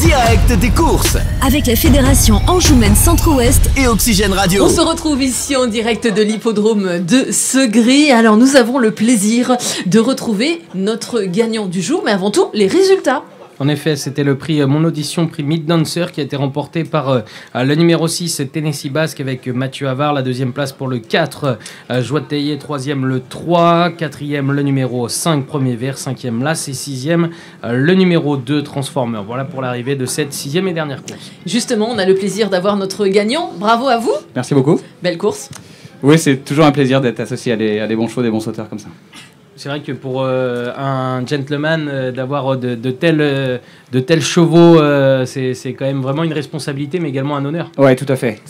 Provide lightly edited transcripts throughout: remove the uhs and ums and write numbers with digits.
direct des courses avec la Fédération Anjoumaine Centre-Ouest et Oxygène Radio. On se retrouve ici en direct de l'hippodrome de Segré. Alors nous avons le plaisir de retrouver notre gagnant du jour, mais avant tout les résultats. En effet, c'était le prix Mon Audition, prix Mid Dancer, qui a été remporté par le numéro 6, Tennessee Basque, avec Mathieu Havard. La deuxième place pour le 4, Joie de Taillé. Troisième, le 3. Quatrième, le numéro 5, Premier Vert. Cinquième, Las. Et sixième, le numéro 2, Transformer. Voilà pour l'arrivée de cette sixième et dernière course. Justement, on a le plaisir d'avoir notre gagnant. Bravo à vous. Merci beaucoup. Belle course. Oui, c'est toujours un plaisir d'être associé à des bons chevaux, des bons sauteurs comme ça. C'est vrai que pour un gentleman, d'avoir de tels chevaux, c'est quand même vraiment une responsabilité, mais également un honneur. Oui, tout à fait.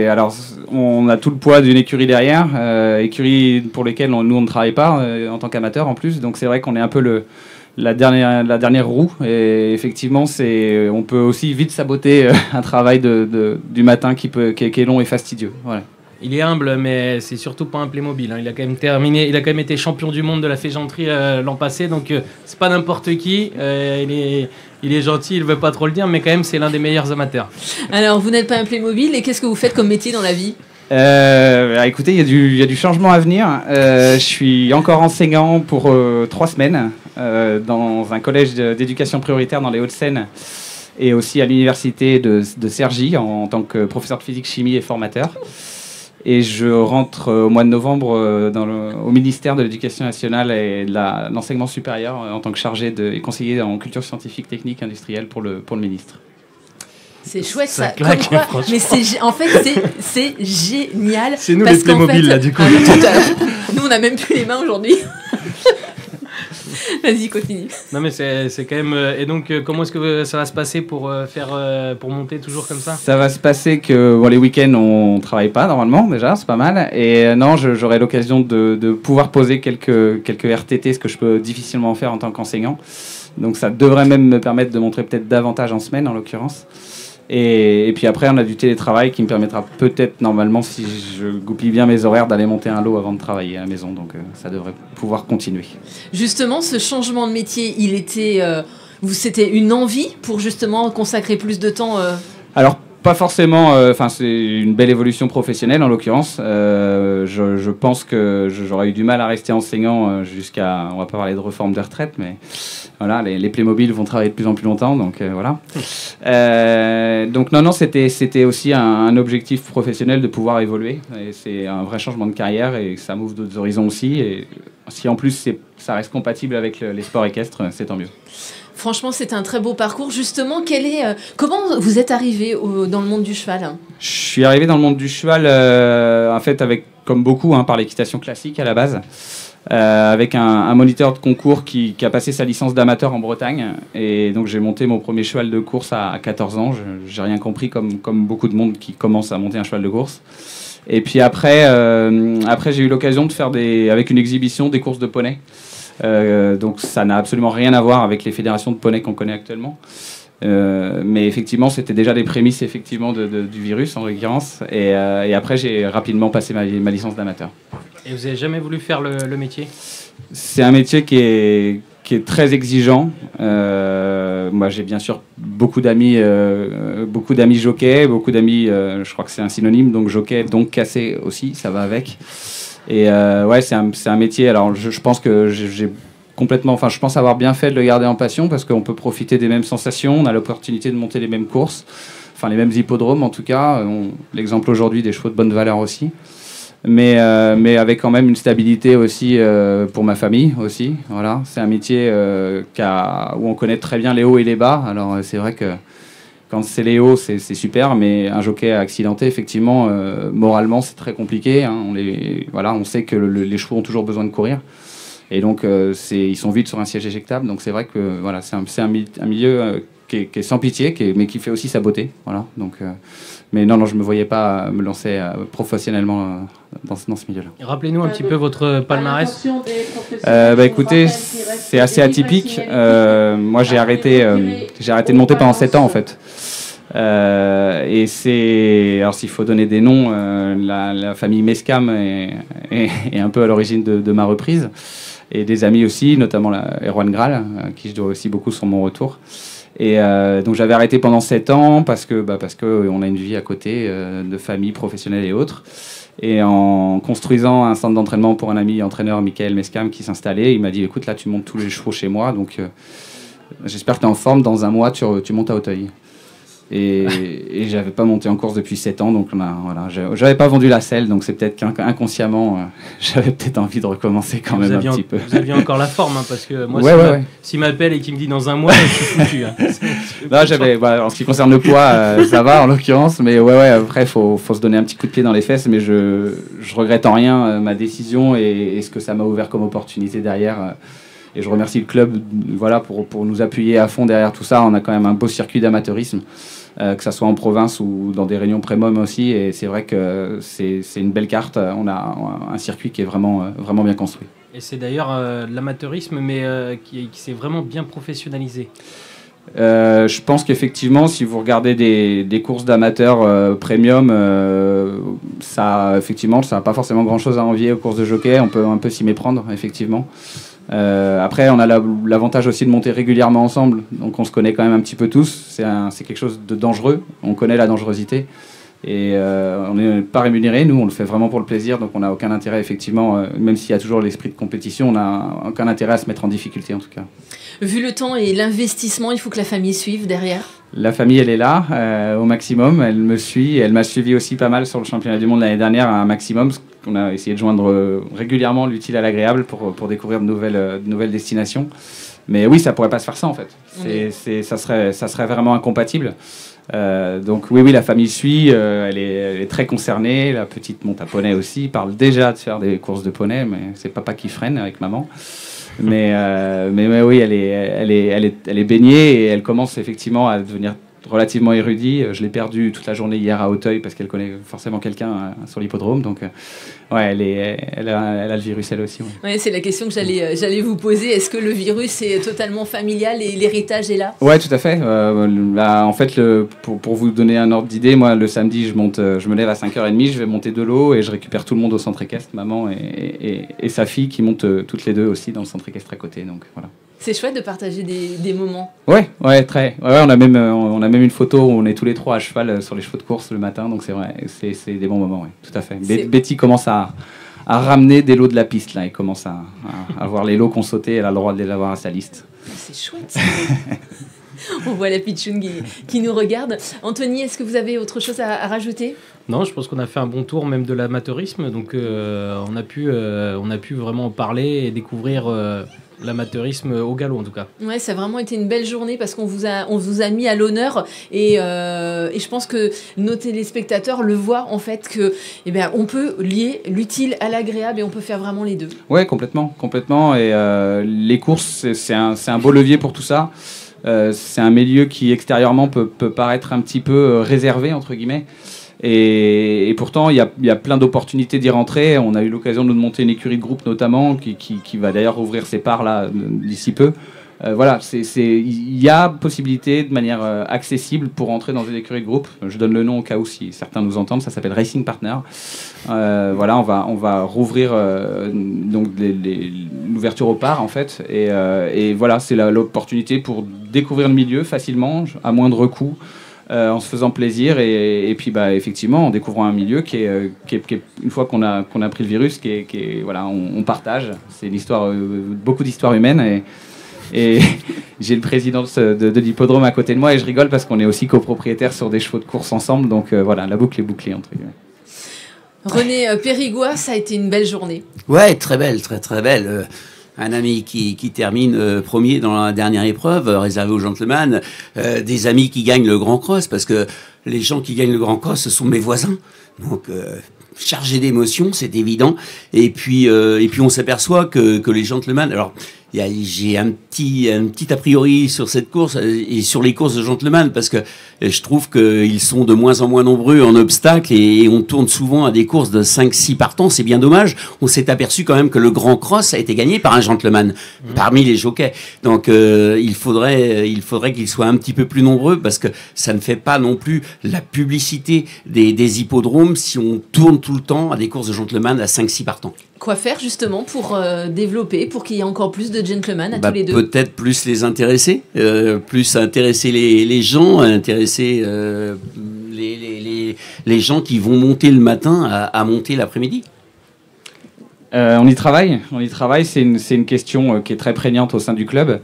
Alors, on a tout le poids d'une écurie derrière, écurie pour lesquelles nous, on ne travaille pas en tant qu'amateur en plus. Donc, c'est vrai qu'on est un peu la dernière roue. Et effectivement, on peut aussi vite saboter un travail du matin qui est long et fastidieux. Voilà. Il est humble, mais c'est surtout pas un Playmobil. Hein. Il a quand même été champion du monde de la féjanterie l'an passé, donc c'est pas n'importe qui. Il est gentil, il veut pas trop le dire, mais quand même c'est l'un des meilleurs amateurs. Alors vous n'êtes pas un Playmobil, et qu'est-ce que vous faites comme métier dans la vie ? Écoutez, il y a du changement à venir. Je suis encore enseignant pour 3 semaines dans un collège d'éducation prioritaire dans les Hauts-de-Seine et aussi à l'université de Cergy en tant que professeur de physique-chimie et formateur. Et je rentre au mois de novembre au ministère de l'Éducation nationale et de l'enseignement supérieur en tant que chargé et conseiller en culture scientifique, technique, industrielle pour le ministre. C'est chouette ça. Claque, Mais c'est génial. C'est nous les Playmobil là du coup. Nous on n'a même plus les mains aujourd'hui. Vas-y, continue. Non mais c'est quand même... Et donc comment est-ce que ça va se passer pour monter toujours comme ça ? Ça va se passer que les week-ends on travaille pas normalement déjà, c'est pas mal. Et non, j'aurai l'occasion de pouvoir poser quelques RTT, ce que je peux difficilement faire en tant qu'enseignant. Donc ça devrait même me permettre de montrer peut-être davantage en semaine en l'occurrence. Et puis après, on a du télétravail qui me permettra peut-être, normalement, si je goupille bien mes horaires, d'aller monter un lot avant de travailler à la maison. Donc ça devrait pouvoir continuer. Justement, ce changement de métier, c'était une envie pour justement consacrer plus de temps Alors, pas forcément. C'est une belle évolution professionnelle en l'occurrence. Je pense que j'aurais eu du mal à rester enseignant jusqu'à. On va pas parler de réforme des retraites, mais voilà, les Playmobil vont travailler de plus en plus longtemps, donc voilà. Donc non, c'était aussi un objectif professionnel de pouvoir évoluer. Et c'est un vrai changement de carrière et ça m'ouvre d'autres horizons aussi. Et si en plus ça reste compatible avec les sports équestres, c'est tant mieux. Franchement, c'est un très beau parcours. Justement, comment vous êtes arrivé dans le monde du cheval ? Je suis arrivé dans le monde du cheval, en fait, comme beaucoup, par l'équitation classique à la base, avec un moniteur de concours qui a passé sa licence d'amateur en Bretagne. Et donc, j'ai monté mon premier cheval de course à 14 ans. J'ai rien compris, comme beaucoup de monde qui commence à monter un cheval de course. Et puis après j'ai eu l'occasion de faire avec une exhibition des courses de poney. Donc ça n'a absolument rien à voir avec les fédérations de poney qu'on connaît actuellement. Mais effectivement, c'était déjà les prémices du virus en l'occurrence. Et après, j'ai rapidement passé ma licence d'amateur. Et vous n'avez jamais voulu faire le métier ? C'est un métier qui est très exigeant. Moi, j'ai bien sûr beaucoup d'amis jockeys, beaucoup d'amis, je crois que c'est un synonyme, donc jockey, donc cassé aussi, ça va avec. Et c'est un métier. Alors, je pense que je pense avoir bien fait de le garder en passion parce qu'on peut profiter des mêmes sensations, on a l'opportunité de monter les mêmes courses, les mêmes hippodromes en tout cas. L'exemple aujourd'hui des chevaux de bonne valeur aussi. Mais avec quand même une stabilité aussi pour ma famille aussi. Voilà, c'est un métier où on connaît très bien les hauts et les bas. Alors c'est vrai que quand c'est les hauts, c'est super, mais un jockey accidenté, effectivement, moralement, c'est très compliqué. On sait que les chevaux ont toujours besoin de courir. Et donc, ils sont vite sur un siège éjectable. Donc, c'est vrai que c'est un milieu qui est sans pitié, mais qui fait aussi sa beauté. Voilà. Donc, mais non, je ne me voyais pas me lancer professionnellement dans ce milieu-là. Rappelez-nous un petit peu votre palmarès. Écoutez, c'est assez atypique. Moi, j'ai arrêté de monter pendant 7 ans, en fait. Alors s'il faut donner des noms, la famille Mescam est un peu à l'origine de ma reprise, et des amis aussi, notamment Erwan Graal, à qui je dois aussi beaucoup sur mon retour. Et donc j'avais arrêté pendant 7 ans parce que on a une vie à côté de famille, professionnelle et autres. Et en construisant un centre d'entraînement pour un ami entraîneur, Michael Mescam, qui s'installait, il m'a dit écoute, là tu montes tous les chevaux chez moi, donc j'espère que tu es en forme, dans un mois tu montes à Auteuil. Et j'avais pas monté en course depuis 7 ans, donc voilà, j'avais pas vendu la selle, donc c'est peut-être qu'inconsciemment j'avais peut-être envie de recommencer quand même un petit peu. Vous aviez encore la forme, hein, parce que moi, s'il m'appelle et qu'il me dit dans un mois, je suis foutu. Hein. En ce qui concerne le poids, ça va en l'occurrence, mais après faut se donner un petit coup de pied dans les fesses, mais je regrette en rien ma décision et ce que ça m'a ouvert comme opportunité derrière. Et je remercie le club pour nous appuyer à fond derrière tout ça. On a quand même un beau circuit d'amateurisme, que ça soit en province ou dans des réunions Prémom aussi. Et c'est vrai que c'est une belle carte. On a un circuit qui est vraiment bien construit. Et c'est d'ailleurs de l'amateurisme, mais qui s'est vraiment bien professionnalisé. Je pense qu'effectivement, si vous regardez des courses d'amateurs premium, ça n'a pas forcément grand-chose à envier aux courses de jockey. On peut un peu s'y méprendre, effectivement. Après, on a l'avantage aussi de monter régulièrement ensemble, donc on se connaît quand même un petit peu tous. C'est quelque chose de dangereux, on connaît la dangerosité et on n'est pas rémunéré, nous on le fait vraiment pour le plaisir, donc on n'a aucun intérêt effectivement, même s'il y a toujours l'esprit de compétition, on n'a aucun intérêt à se mettre en difficulté en tout cas. Vu le temps et l'investissement, il faut que la famille suive derrière. La famille, elle est là au maximum, elle me suit, elle m'a suivi aussi pas mal sur le championnat du monde l'année dernière à un maximum. On a essayé de joindre régulièrement l'utile à l'agréable pour découvrir de nouvelles destinations. Mais oui, ça pourrait pas se faire ça en fait. Ça serait vraiment incompatible. Donc oui, la famille suit, elle est très concernée. La petite monte à poney aussi, parle déjà de faire des courses de poney, mais c'est papa qui freine avec maman. Mais oui, elle est baignée et elle commence effectivement à devenir relativement érudit. Je l'ai perdu toute la journée hier à Auteuil parce qu'elle connaît forcément quelqu'un sur l'hippodrome. Donc, elle a le virus elle aussi. Ouais, c'est la question que j'allais vous poser. Est-ce que le virus est totalement familial et l'héritage est là ? Ouais, tout à fait. En fait, pour vous donner un ordre d'idée, moi, le samedi, je me lève à 5h30, je vais monter de l'eau et je récupère tout le monde au centre équestre, maman et sa fille qui montent toutes les deux aussi dans le centre équestre à côté. Donc, voilà. C'est chouette de partager des moments. Ouais, très. Ouais, on a même une photo où on est tous les trois à cheval sur les chevaux de course le matin, donc c'est vrai, c'est des bons moments, ouais, tout à fait. Betty commence à ramener des lots de la piste, là, elle commence à voir les lots qu'on sautait, elle a le droit de les avoir à sa liste. C'est chouette ça. On voit la pitchoun qui nous regarde. Anthony, est-ce que vous avez autre chose à rajouter ? Non, je pense qu'on a fait un bon tour même de l'amateurisme, donc on a pu vraiment parler et découvrir l'amateurisme au galop en tout cas. Ouais, ça a vraiment été une belle journée parce qu'on vous a mis à l'honneur et je pense que nos téléspectateurs le voient en fait que on peut lier l'utile à l'agréable et on peut faire vraiment les deux. Ouais, complètement et les courses c'est un beau levier pour tout ça. C'est un milieu qui extérieurement peut paraître un petit peu réservé entre guillemets. Et pourtant, il y a plein d'opportunités d'y rentrer. On a eu l'occasion de monter une écurie de groupe notamment, qui va d'ailleurs ouvrir ses parts là d'ici peu. Il y a possibilité de manière accessible pour rentrer dans une écurie de groupe. Je donne le nom au cas où si certains nous entendent. Ça s'appelle Racing Partner. On va rouvrir donc l'ouverture aux parts en fait. Et voilà, c'est l'opportunité pour découvrir le milieu facilement, à moindre coût. En se faisant plaisir et puis effectivement en découvrant un milieu qui est une fois qu'on a pris le virus on partage. C'est une histoire, beaucoup d'histoires humaines et j'ai le président de l'hippodrome à côté de moi et je rigole parce qu'on est aussi copropriétaires sur des chevaux de course ensemble, donc la boucle est bouclée entre guillemets. René Périgois, ça a été une belle journée. Ouais, très belle, très très belle. Un ami qui termine premier dans la dernière épreuve, réservée aux gentlemen, des amis qui gagnent le Grand Cross, parce que les gens qui gagnent le Grand Cross, ce sont mes voisins. Donc, chargé d'émotions, c'est évident. Et puis on s'aperçoit que les gentlemen... Alors, j'ai un petit a priori sur cette course et sur les courses de gentlemen, parce que je trouve qu'ils sont de moins en moins nombreux en obstacles et on tourne souvent à des courses de 5-6 partants. C'est bien dommage. On s'est aperçu quand même que le Grand Cross a été gagné par un gentleman parmi les jockeys. Donc il faudrait qu'ils soient un petit peu plus nombreux, parce que ça ne fait pas non plus la publicité des hippodromes si on tourne tout le temps à des courses de gentlemen à 5-6 partants. quoi faire justement pour développer, pour qu'il y ait encore plus de gentlemen à tous les deux? Peut-être plus les intéresser, plus intéresser les gens, intéresser les gens qui vont monter le matin à monter l'après-midi. On y travaille, c'est une question qui est très prégnante au sein du club.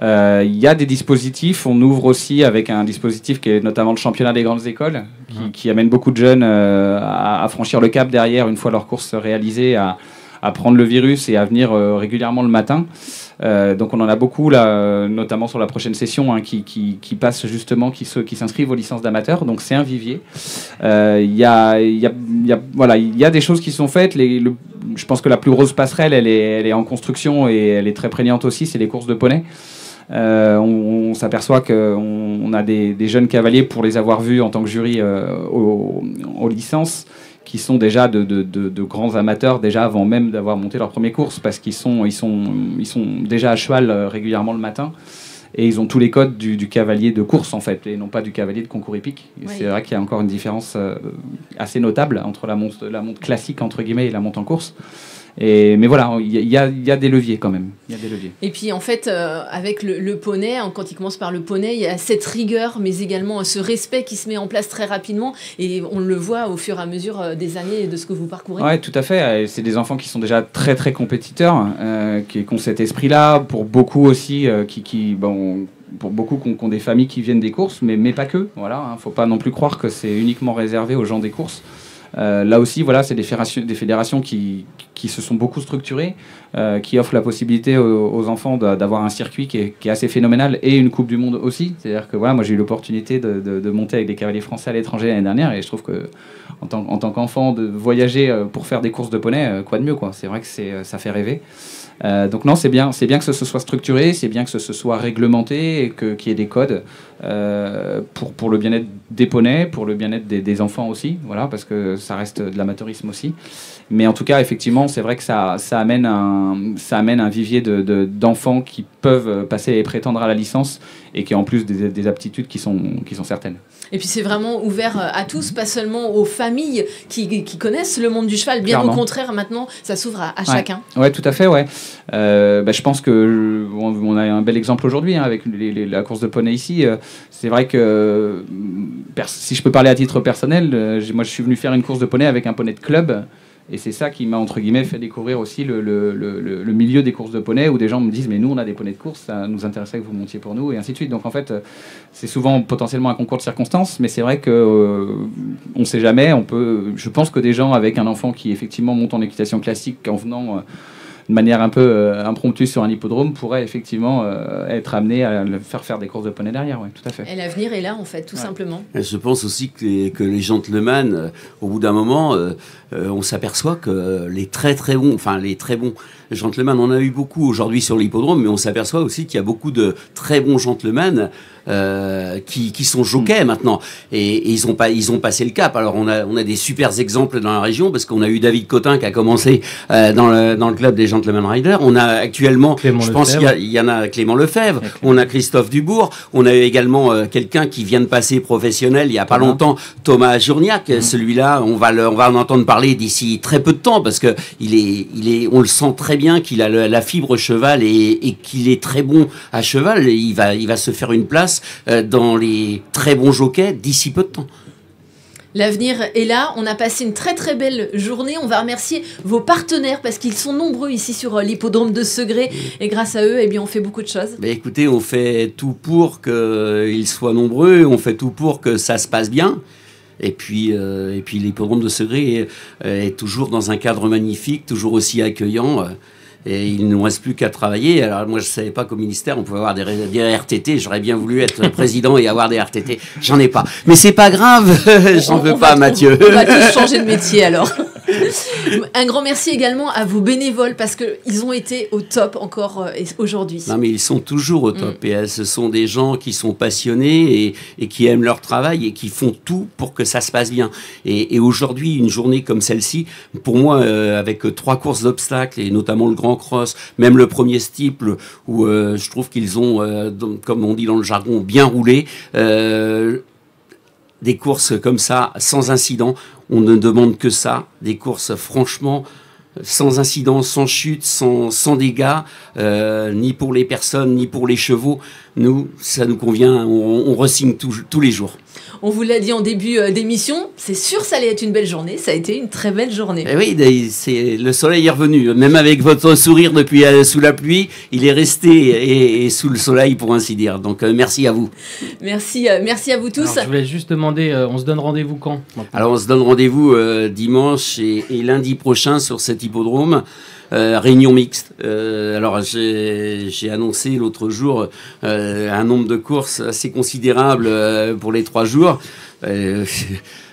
Il y a des dispositifs, on ouvre aussi avec un dispositif qui est notamment le championnat des grandes écoles, qui amène beaucoup de jeunes à franchir le cap derrière, une fois leur course réalisée, à prendre le virus et à venir régulièrement le matin. Donc on en a beaucoup là, notamment sur la prochaine session, qui passent justement, qui s'inscrivent aux licences d'amateurs. Donc c'est un vivier. Il y a des choses qui sont faites. Je pense que la plus grosse passerelle, elle est en construction et elle est très prégnante aussi. C'est les courses de poney. On s'aperçoit qu'on a des jeunes cavaliers, pour les avoir vus en tant que jury aux licences, qui sont déjà de grands amateurs déjà avant même d'avoir monté leur première course, parce qu'ils sont déjà à cheval régulièrement le matin, et ils ont tous les codes du cavalier de course en fait, et non pas du cavalier de concours hippique. Oui. C'est vrai qu'il y a encore une différence assez notable entre la monte classique entre guillemets et la monte en course. Mais voilà, il y a des leviers quand même. Il y a des leviers. Et puis en fait, avec le poney, quand il commence par le poney, il y a cette rigueur, mais également ce respect qui se met en place très rapidement. Et on le voit au fur et à mesure des années et de ce que vous parcourez. Oui, tout à fait. C'est des enfants qui sont déjà très très compétiteurs, qui ont cet esprit-là. Pour beaucoup aussi, pour beaucoup qui ont des familles qui viennent des courses, mais pas que. Voilà, faut pas non plus croire que c'est uniquement réservé aux gens des courses. Là aussi, voilà, c'est des fédérations qui se sont beaucoup structurées, qui offrent la possibilité aux enfants d'avoir un circuit qui est assez phénoménal, et une Coupe du Monde aussi. C'est-à-dire que voilà, moi j'ai eu l'opportunité de monter avec des cavaliers français à l'étranger l'année dernière, et je trouve que en tant qu'enfant, de voyager pour faire des courses de poney, quoi de mieux, quoi. C'est vrai que ça fait rêver. Donc non, c'est bien que ce soit structuré, c'est bien que ce soit réglementé, et qu'il y ait des codes pour le bien-être des poneys, pour le bien-être des enfants aussi, voilà, parce que ça reste de l'amateurisme aussi. Mais en tout cas, effectivement, c'est vrai que ça amène un vivier d'enfants qui peuvent passer et prétendre à la licence, et qui ont en plus des aptitudes qui sont certaines. Et puis c'est vraiment ouvert à tous, pas seulement aux familles qui connaissent le monde du cheval. Bien Clairement. Au contraire, maintenant, ça s'ouvre à chacun. Ouais, tout à fait, ouais. Je pense que on a un bel exemple aujourd'hui, avec la course de poney ici. C'est vrai que, si je peux parler à titre personnel, moi je suis venu faire une course de poney avec un poney de club. Et c'est ça qui m'a, entre guillemets, fait découvrir aussi le milieu des courses de poney, où des gens me disent « mais nous, on a des poneys de course, ça nous intéresserait que vous montiez pour nous », et ainsi de suite. Donc en fait, c'est souvent potentiellement un concours de circonstances, mais c'est vrai qu'on ne sait jamais. Je pense que des gens avec un enfant qui effectivement monte en équitation classique, en venant de manière un peu impromptue sur un hippodrome, pourrait effectivement être amené à faire des courses de poney derrière, ouais, tout à fait. Et l'avenir est là, en fait, tout simplement. Et je pense aussi que les gentlemen, au bout d'un moment, on s'aperçoit que les très bons gentlemen, on en a eu beaucoup aujourd'hui sur l'hippodrome, mais on s'aperçoit aussi qu'il y a beaucoup de très bons gentlemen qui sont jockeys maintenant, et ils ont passé le cap. Alors on a des super exemples dans la région, parce qu'on a eu David Cotin qui a commencé dans le club des Gentleman Riders. On a actuellement, je pense qu'il y en a Clément Lefebvre, on a Christophe Dubourg, on a également quelqu'un qui vient de passer professionnel il y a pas longtemps, Thomas Journiac. Celui-là, on va en entendre parler d'ici très peu de temps, parce que on le sent très bien qu'il a la fibre cheval, et qu'il est très bon à cheval. Il va se faire une place dans les très bons jockeys d'ici peu de temps. L'avenir est là. On a passé une très très belle journée. On va remercier vos partenaires, parce qu'ils sont nombreux ici sur l'hippodrome de Segré, et grâce à eux, on fait beaucoup de choses. Écoutez, on fait tout pour qu'ils soient nombreux, on fait tout pour que ça se passe bien. Et puis l'hippodrome de Segré est toujours dans un cadre magnifique, toujours aussi accueillant. Et il ne nous reste plus qu'à travailler. Alors moi, je ne savais pas qu'au ministère, on pouvait avoir des RTT. J'aurais bien voulu être président et avoir des RTT. J'en ai pas. Mais c'est pas grave. J'en veux pas, Mathieu. On va tous changer de métier alors. Un grand merci également à vos bénévoles, parce qu'ils ont été au top encore aujourd'hui. Non, mais ils sont toujours au top. Et ce sont des gens qui sont passionnés et qui aiment leur travail, et qui font tout pour que ça se passe bien. Et aujourd'hui, une journée comme celle-ci, pour moi, avec 3 courses d'obstacles, et notamment le Grand Cross, même le premier steeple, où je trouve qu'ils ont, comme on dit dans le jargon, bien roulé. Des courses comme ça, sans incident, on ne demande que ça. Des courses franchement sans incident, sans chute, sans dégâts, ni pour les personnes, ni pour les chevaux. Nous, ça nous convient, on re-signe tous les jours. On vous l'a dit en début d'émission, c'est sûr ça allait être une belle journée, ça a été une très belle journée. Et oui, le soleil est revenu, même avec votre sourire depuis sous la pluie, il est resté et sous le soleil pour ainsi dire. Donc merci à vous. Merci à vous tous. Alors, je voulais juste demander, on se donne rendez-vous quand maintenant ? Alors on se donne rendez-vous dimanche et lundi prochain sur cet hippodrome. Réunion mixte. Alors j'ai annoncé l'autre jour un nombre de courses assez considérable pour les 3 jours. Je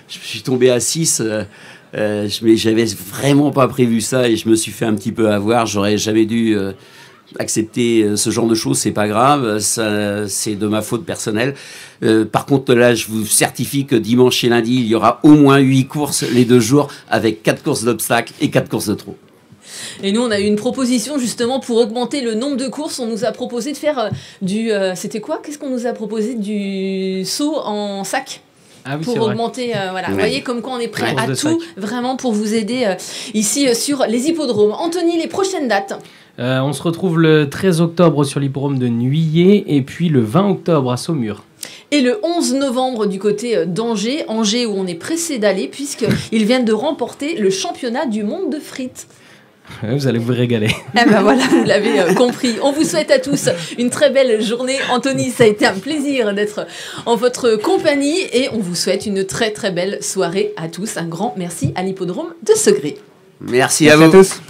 suis tombé à 6. Mais j'avais vraiment pas prévu ça et je me suis fait un petit peu avoir. J'aurais jamais dû accepter ce genre de choses. C'est pas grave. Ça, c'est de ma faute personnelle. Par contre, là, je vous certifie que dimanche et lundi, il y aura au moins 8 courses les 2 jours avec 4 courses d'obstacles et 4 courses de trot. Et nous, on a eu une proposition justement pour augmenter le nombre de courses. On nous a proposé de faire c'était quoi ? Qu'est-ce qu'on nous a proposé ? Du saut en sac. Ah oui, pour augmenter, voilà. Vous voyez comme quoi on est prêt à tout, vraiment pour vous aider ici sur les hippodromes. Anthony, les prochaines dates ? On se retrouve le 13 octobre sur l'hippodrome de Nuillé et puis le 20 octobre à Saumur. Et le 11 novembre du côté d'Angers, Angers où on est pressé d'aller puisqu'ils viennent de remporter le championnat du monde de frites. Vous allez vous régaler. Eh ben voilà, vous l'avez compris. On vous souhaite à tous une très belle journée. Anthony, ça a été un plaisir d'être en votre compagnie et on vous souhaite une très très belle soirée à tous. Un grand merci à l'hippodrome de Segré. Merci à vous tous.